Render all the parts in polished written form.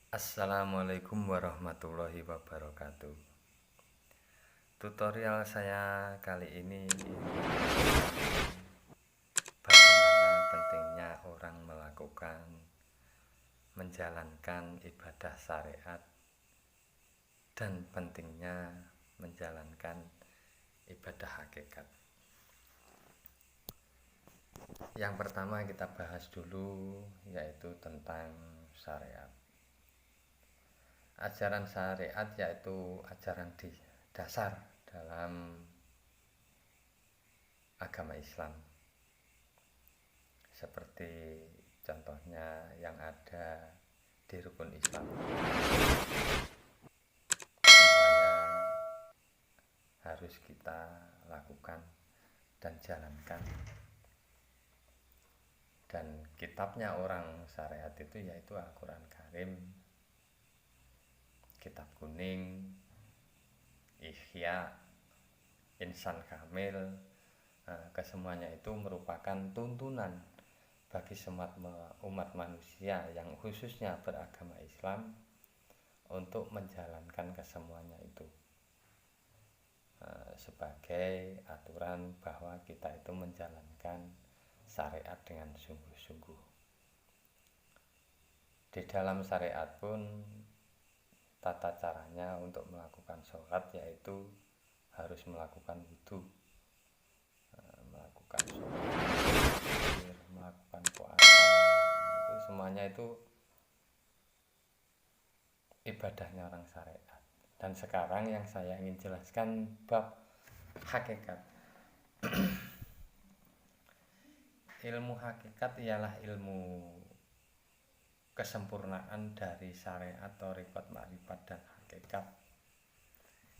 Assalamualaikum warahmatullahi wabarakatuh. Tutorial saya kali ini bagaimana pentingnya orang melakukan menjalankan ibadah syariat dan pentingnya menjalankan ibadah hakikat. Yang pertama kita bahas dulu yaitu tentang syariat. Ajaran syariat yaitu ajaran di dasar dalam agama Islam, seperti contohnya yang ada di rukun Islam. Semuanya harus kita lakukan dan jalankan. Dan kitabnya orang syariat itu yaitu Al-Quran Karim, Kitab Kuning, Ihya, Insan Kamil. Kesemuanya itu merupakan tuntunan bagi semua umat manusia yang khususnya beragama Islam untuk menjalankan kesemuanya itu sebagai aturan bahwa kita itu menjalankan syariat dengan sungguh-sungguh. Di dalam syariat pun tata caranya untuk melakukan sholat yaitu harus melakukan wudhu, melakukan sholat, melakukan puasa, itu semuanya itu ibadahnya orang syariat. Dan sekarang yang saya ingin jelaskan bab hakikat. Ilmu hakikat ialah ilmu kesempurnaan dari syariat, thariqat, makrifat dan hakikat,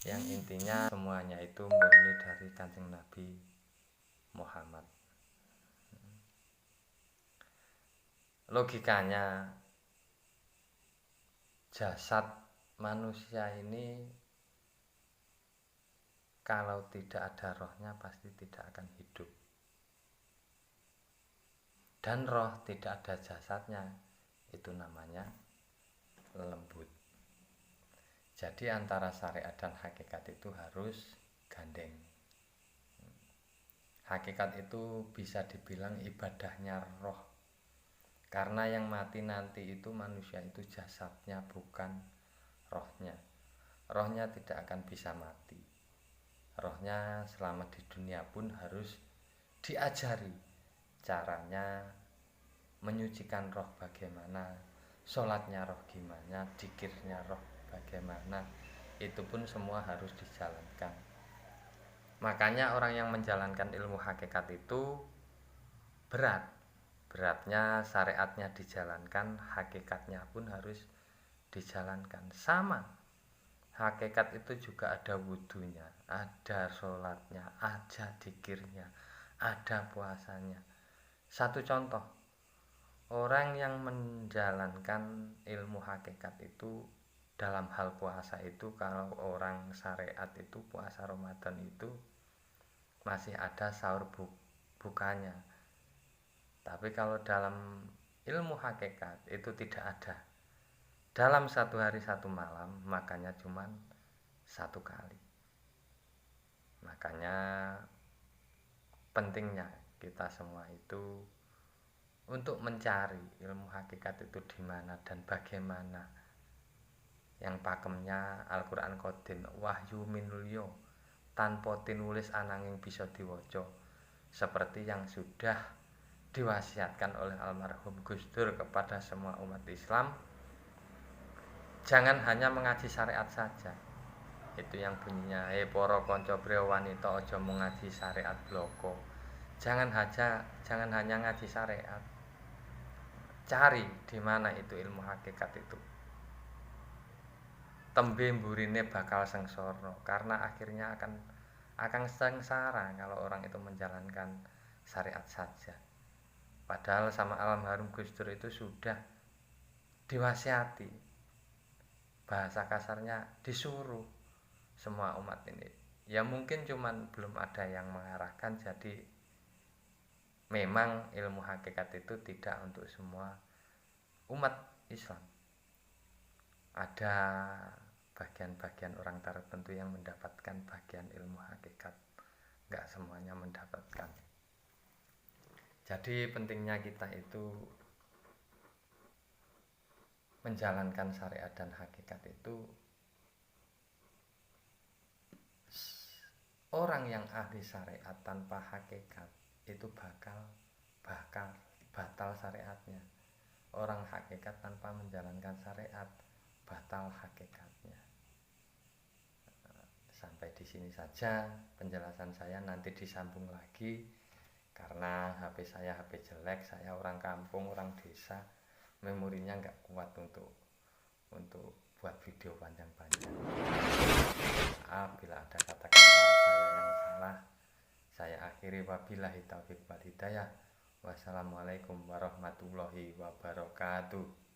yang intinya semuanya itu murni dari Kanjeng Nabi Muhammad. Logikanya, jasad manusia ini kalau tidak ada rohnya pasti tidak akan hidup, dan roh tidak ada jasadnya itu namanya lembut. Jadi antara syariat dan hakikat itu harus gandeng. Hakikat itu bisa dibilang ibadahnya roh, karena yang mati nanti itu manusia itu jasadnya, bukan rohnya. Rohnya tidak akan bisa mati. Rohnya selama di dunia pun harus diajari caranya menyucikan roh bagaimana, sholatnya roh gimana, dzikirnya roh bagaimana, itu pun semua harus dijalankan. Makanya orang yang menjalankan ilmu hakikat itu beratnya syariatnya dijalankan, hakikatnya pun harus dijalankan. Sama, hakikat itu juga ada wudhunya, ada sholatnya, ada dzikirnya, ada puasanya. Satu contoh, orang yang menjalankan ilmu hakikat itu dalam hal puasa itu, kalau orang syariat itu puasa Ramadan itu masih ada sahur bukanya. Tapi kalau dalam ilmu hakikat itu tidak ada. Dalam satu hari satu malam makannya cuma satu kali. Makanya pentingnya kita semua itu untuk mencari ilmu hakikat itu di mana dan bagaimana. Yang pakemnya Al-Quran Qadim, wahyu minulyo, tanpa tinulis ananging bisa diwaca, seperti yang sudah diwasiatkan oleh almarhum Gus Dur kepada semua umat Islam. Jangan hanya mengaji syariat saja. Itu yang bunyinya, para kanca priya wanita aja mung ngaji syariat bloko. Jangan hanya ngaji syariat. Cari di mana itu ilmu hakikat itu. Tembe mburine bakal sengsara, karena akhirnya akan sengsara kalau orang itu menjalankan syariat saja. Padahal sama almarhum Gus Dur itu sudah diwasiati, bahasa kasarnya disuruh semua umat ini. Ya mungkin cuman belum ada yang mengarahkan, jadi memang ilmu hakikat itu tidak untuk semua umat Islam. ada bagian-bagian orang tertentu yang mendapatkan bagian ilmu hakikat, nggak semuanya mendapatkan. Jadi pentingnya kita itu menjalankan syariat dan hakikat itu, orang yang ahli syariat tanpa hakikat itu bakal batal syariatnya. Orang hakikat tanpa menjalankan syariat batal hakikatnya. Sampai di sini saja penjelasan saya, nanti disambung lagi karena HP saya HP jelek, saya orang kampung, orang desa, memorinya nggak kuat untuk buat video panjang-panjang. Bila ada kata-kata saya yang salah, saya akhiri. Wabillahi taufiq wal hidayah. Wassalamualaikum warahmatullahi wabarakatuh.